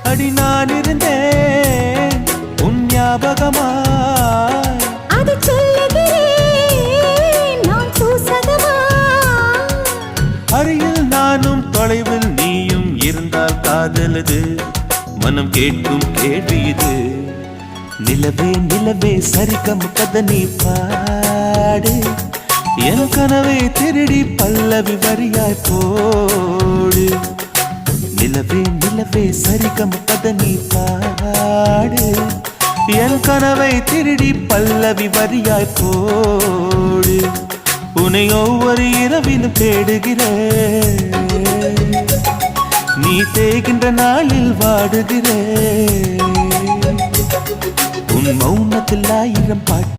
அடி நான் இருந்தேன் உன் ஞாபகமாய், அது சொல்லுகிறேன் நான் சூசகமாய். அருகில் நானும் தொலைவில் நீயும் இருந்தால் காதலது மனம் கேட்கும் கேள்வி இது. நிலவே நிலவே சரிகம் கதை நீ பாடு, என் கனவை திருடி பல்லவி வரியாய் போடு. நிலவே நிலவே சரிகம் கதை நீ பாடு, என் கனவை திருடி பல்லவி வரியாய் போடு. உன்னை ஒவ்வொரு இரவிலும் தேடுகிறேன், நீ தேகின்ற நாளில் வாடுகிறேன். உன் மௌனத்தில் 1000 பாட்டு